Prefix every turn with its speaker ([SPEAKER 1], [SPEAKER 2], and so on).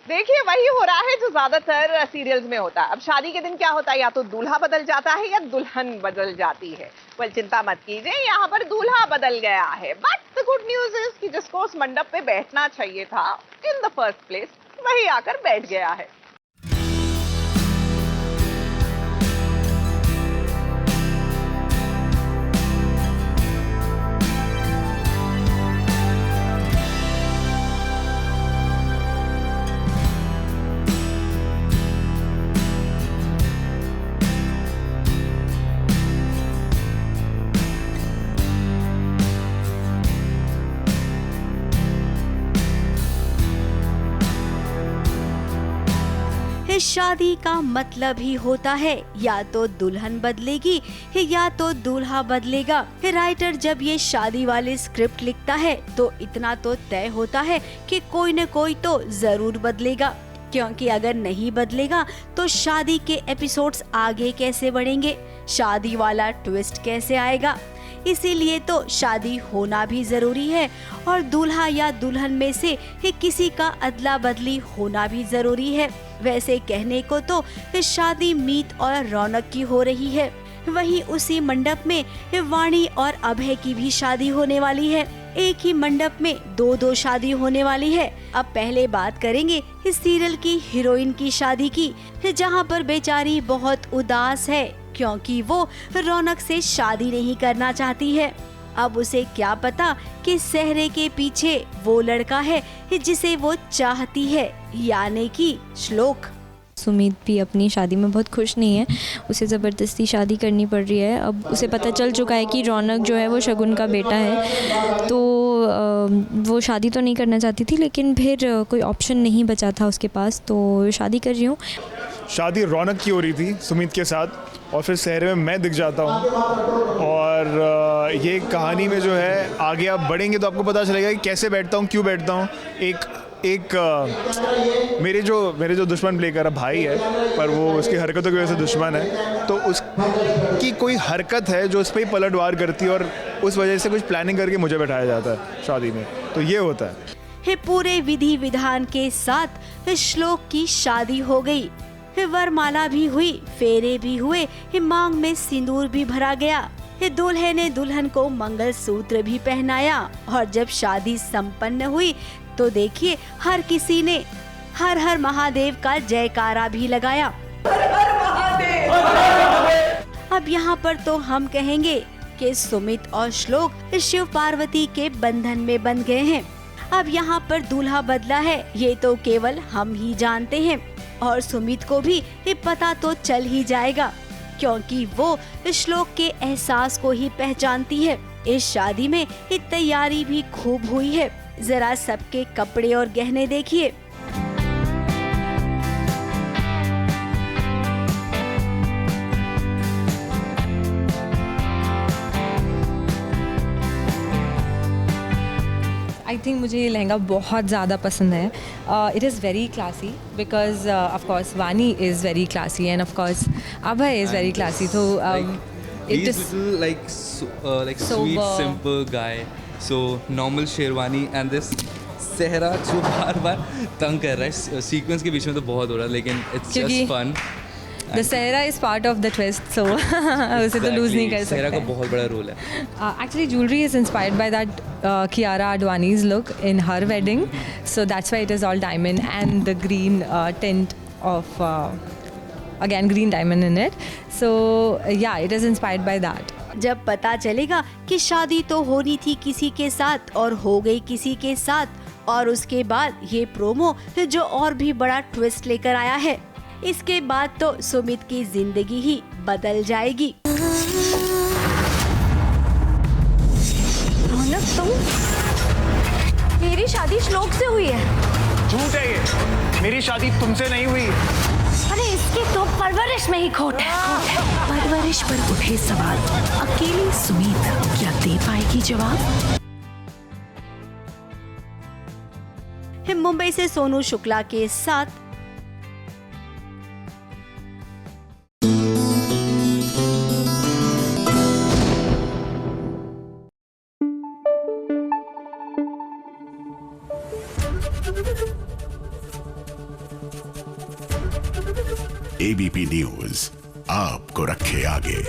[SPEAKER 1] देखिए वही हो रहा है जो ज्यादातर सीरियल्स में होता है। अब शादी के दिन क्या होता है, या तो दूल्हा बदल जाता है या दुल्हन बदल जाती है। वेल चिंता मत कीजिए, यहाँ पर दूल्हा बदल गया है। But the good news is कि जिसको उस मंडप पे बैठना चाहिए था इन द फर्स्ट प्लेस, वही आकर बैठ गया है।
[SPEAKER 2] इस शादी का मतलब ही होता है या तो दुल्हन बदलेगी या तो दूल्हा बदलेगा। राइटर जब ये शादी वाली स्क्रिप्ट लिखता है तो इतना तो तय होता है कि कोई न कोई तो जरूर बदलेगा, क्योंकि अगर नहीं बदलेगा तो शादी के एपिसोड्स आगे कैसे बढ़ेंगे, शादी वाला ट्विस्ट कैसे आएगा। इसीलिए तो शादी होना भी जरूरी है और दूल्हा या दुल्हन में से किसी का अदला बदली होना भी जरूरी है। वैसे कहने को तो शादी मीत और रौनक की हो रही है, वहीं उसी मंडप में वाणी और अभय की भी शादी होने वाली है। एक ही मंडप में दो शादी होने वाली है। अब पहले बात करेंगे इस सीरियल की हीरोइन की शादी की, जहां पर बेचारी बहुत उदास है क्योंकि वो रौनक से शादी नहीं करना चाहती है। अब उसे क्या पता कि सेहरे के पीछे वो लड़का है जिसे वो चाहती है, यानी कि श्लोक।
[SPEAKER 3] सुमित भी अपनी शादी में बहुत खुश नहीं है, उसे ज़बरदस्ती शादी करनी पड़ रही है। अब उसे पता चल चुका है कि रौनक जो है वो शगुन का बेटा है, तो वो शादी तो नहीं करना चाहती थी, लेकिन फिर कोई ऑप्शन नहीं बचा था उसके पास, तो शादी कर रही हूँ।
[SPEAKER 4] शादी रौनक की हो रही थी सुमित के साथ और फिर शहर में मैं दिख जाता हूँ। और ये कहानी में जो है आगे आप बढ़ेंगे तो आपको पता चलेगा कि कैसे बैठता हूँ, क्यों बैठता हूँ। मेरे जो दुश्मन प्ले कर रहा भाई है, पर वो उसकी हरकतों की वजह से दुश्मन है, तो उसकी कोई हरकत है जो उस पर ही पलटवार करती है और उस वजह से कुछ प्लानिंग करके मुझे बैठाया जाता है शादी में। तो ये होता है।
[SPEAKER 2] पूरे विधि विधान के साथ श्लोक की शादी हो गई, वरमाला भी हुई, फेरे भी हुए, मांग में सिंदूर भी भरा गया, दूल्हे ने दुल्हन को मंगलसूत्र भी पहनाया। और जब शादी संपन्न हुई तो देखिए हर किसी ने हर हर महादेव का जयकारा भी लगाया। हर हर महादेव। अब यहाँ पर तो हम कहेंगे कि सुमित और श्लोक शिव पार्वती के बंधन में बंध गए हैं। अब यहाँ पर दूल्हा बदला है ये तो केवल हम ही जानते हैं, और सुमित को भी ये पता तो चल ही जाएगा क्योंकि वो श्लोक के एहसास को ही पहचानती है। इस शादी में ये तैयारी भी खूब हुई है, जरा सबके कपड़े और गहने देखिए।
[SPEAKER 3] आई थिंक मुझे ये लहंगा बहुत ज़्यादा पसंद है। It is very classy because of course Vaani is very classy and of course Abhay is very classy, तो
[SPEAKER 5] it is like sweet simple guy, so normal sherwani and this सेहरा जो बार बार तंग कर रहा है। सीक्वेंस के बीच में तो बहुत हो रहा है, लेकिन it's just fun.
[SPEAKER 3] The sehra is part of the twist, so उसे तो लूज नहीं कर सकते।
[SPEAKER 5] सेहरा का बहुत बड़ा रोल है।
[SPEAKER 3] Actually jewellery is inspired by that Kiara Advani's look in her wedding, so that's why it is all diamond and the green tint of again green diamond in it, so yeah, it is inspired by that.
[SPEAKER 2] जब पता चलेगा कि शादी तो होनी थी किसी के साथ और हो गई किसी के साथ, और उसके बाद ये प्रोमो जो और भी बड़ा ट्विस्ट लेकर आया है, इसके बाद तो सुमित की जिंदगी ही बदल जाएगी।
[SPEAKER 6] रौनक, तुम? मेरी शादी श्लोक से हुई है।
[SPEAKER 4] झूठ है ये, मेरी शादी तुमसे नहीं हुई।
[SPEAKER 6] अरे इसकी तो परवरिश में ही खोट है। परवरिश पर उठे सवाल, अकेली सुमित क्या दे पाएगी जवाब?
[SPEAKER 2] मुंबई से सोनू शुक्ला के साथ
[SPEAKER 7] एबीपी न्यूज आपको रखे आगे।